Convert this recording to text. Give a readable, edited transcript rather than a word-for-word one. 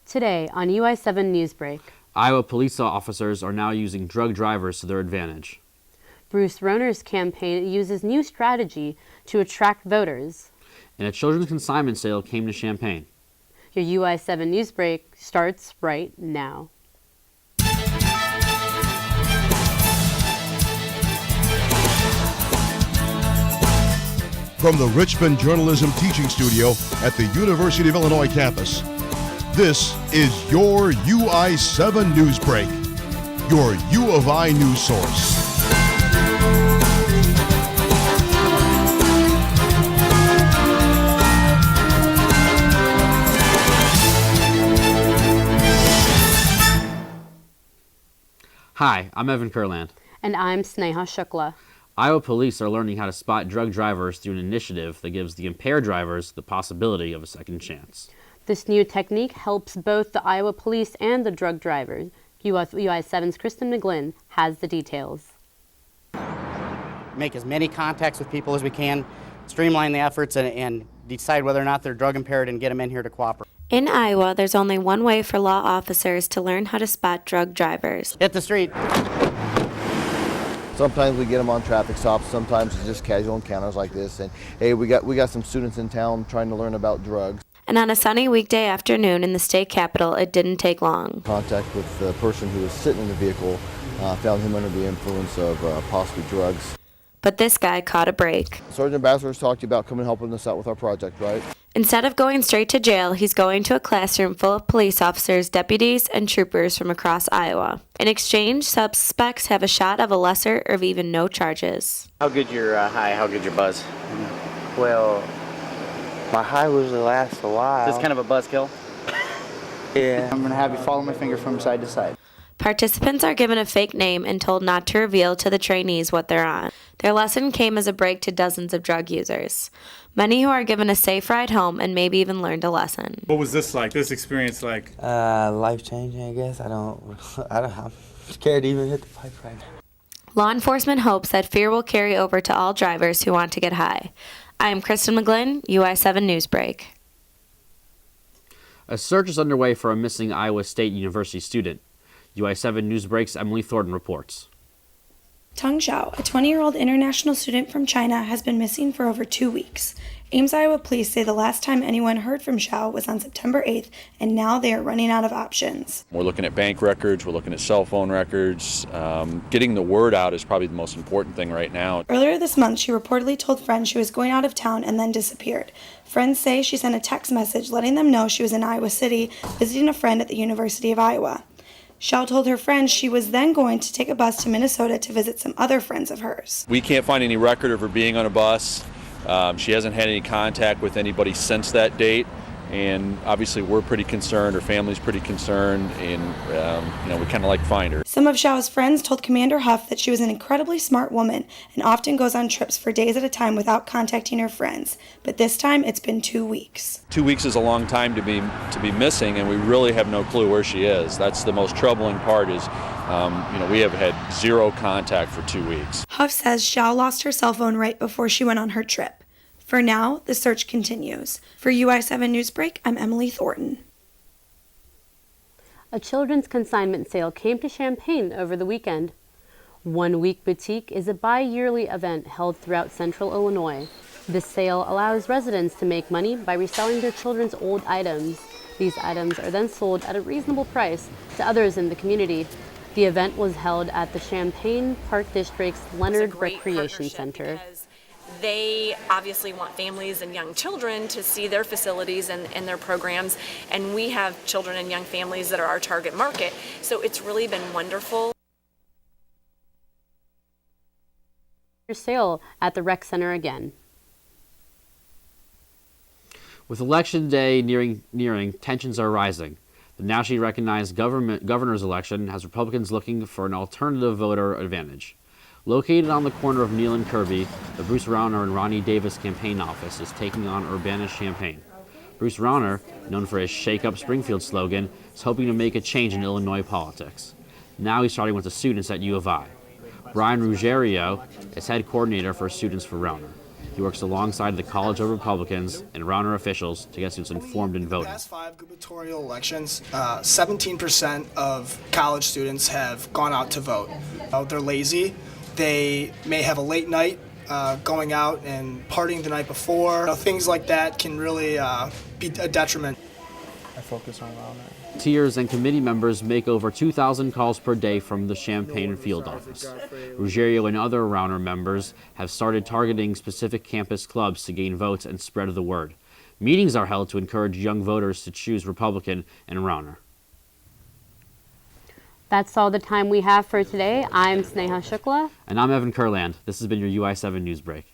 Today on UI7 Newsbreak. Iowa police officers are now using drug drivers to their advantage. Bruce Roner's campaign uses new strategy to attract voters. And a children's consignment sale came to Champaign. Your UI7 Newsbreak starts right now. From the Richmond Journalism Teaching Studio at the University of Illinois campus, this is your UI7 Newsbreak, your U of I news source. Hi, I'm Evan Kurland. And I'm Sneha Shukla. Iowa police are learning how to spot drug drivers through an initiative that gives the impaired drivers the possibility of a second chance. This new technique helps both the Iowa police and the drug drivers. UI7's Kristen McGlynn has the details. Make as many contacts with people as we can, streamline the efforts, and decide whether or not they're drug impaired and get them in here to cooperate. In Iowa, there's only one way for law officers to learn how to spot drug drivers. Hit the street. Sometimes we get them on traffic stops, sometimes it's just casual encounters like this. And hey, we got some students in town trying to learn about drugs. And on a sunny weekday afternoon in the state capitol, it didn't take long. Contact with the person who was sitting in the vehicle, found him under the influence of possibly drugs. But this guy caught a break. Sergeant Bassler's talked to you about coming and helping us out with our project, right? Instead of going straight to jail, he's going to a classroom full of police officers, deputies, and troopers from across Iowa. In exchange, suspects have a shot of a lesser or even no charges. How good your high? How good your buzz? Well, my high usually lasts a while. This kind of a buzzkill? Yeah. I'm going to have you follow my finger from side to side. Participants are given a fake name and told not to reveal to the trainees what they're on. Their lesson came as a break to dozens of drug users. Many who are given a safe ride home and maybe even learned a lesson. What was this like, this experience like? Life-changing, I guess. I'm scared to even hit the pipe right now. Law enforcement hopes that fear will carry over to all drivers who want to get high. I am Kristen McGlynn, UI7 Newsbreak. A search is underway for a missing Iowa State University student. UI7 Newsbreak's Emily Thornton reports. Tang Zhao, a 20-year-old international student from China, has been missing for over 2 weeks. Ames, Iowa police say the last time anyone heard from Zhao was on September 8th, and now they are running out of options. We're looking at bank records, we're looking at cell phone records. Getting the word out is probably the most important thing right now. Earlier this month, she reportedly told friends she was going out of town and then disappeared. Friends say she sent a text message letting them know she was in Iowa City visiting a friend at the University of Iowa. Zhao told her friends she was then going to take a bus to Minnesota to visit some other friends of hers. We can't find any record of her being on a bus. She hasn't had any contact with anybody since that date, and obviously we're pretty concerned, her family's pretty concerned, and we kind of like to find her. Some of Zhao's friends told Commander Huff that she was an incredibly smart woman and often goes on trips for days at a time without contacting her friends. But this time it's been 2 weeks. 2 weeks is a long time to be missing, and we really have no clue where she is. That's the most troubling part is, we have had zero contact for 2 weeks. Huff says Zhao lost her cell phone right before she went on her trip. For now, the search continues. For UI7 Newsbreak, I'm Emily Thornton. A children's consignment sale came to Champaign over the weekend. 1 Week Boutique is a bi-yearly event held throughout central Illinois. This sale allows residents to make money by reselling their children's old items. These items are then sold at a reasonable price to others in the community. The event was held at the Champaign Park District's Leonard Recreation Center. They obviously want families and young children to see their facilities and their programs, and we have children and young families that are our target market, so it's really been wonderful. Sale at the rec center again. With Election Day nearing, tensions are rising. The nationally recognized governor's election has Republicans looking for an alternative voter advantage. Located on the corner of Neal and Kirby, the Bruce Rauner and Ronnie Davis campaign office is taking on Urbana-Champaign. Bruce Rauner, known for his Shake Up Springfield slogan, is hoping to make a change in Illinois politics. Now he's starting with the students at U of I. Brian Ruggiero is head coordinator for Students for Rauner. He works alongside the College of Republicans and Rauner officials to get students informed in voting. In the past 5 gubernatorial elections, 17% of college students have gone out to vote. They're lazy. They may have a late night going out and partying the night before. Things like that can really be a detriment. I focus on Rauner. Volunteers and committee members make over 2,000 calls per day from the Champaign field office. Ruggiero and other Rauner members have started targeting specific campus clubs to gain votes and spread the word. Meetings are held to encourage young voters to choose Republican and Rauner. That's all the time we have for today. I'm Sneha Shukla. And I'm Evan Kurland. This has been your UI7 Newsbreak.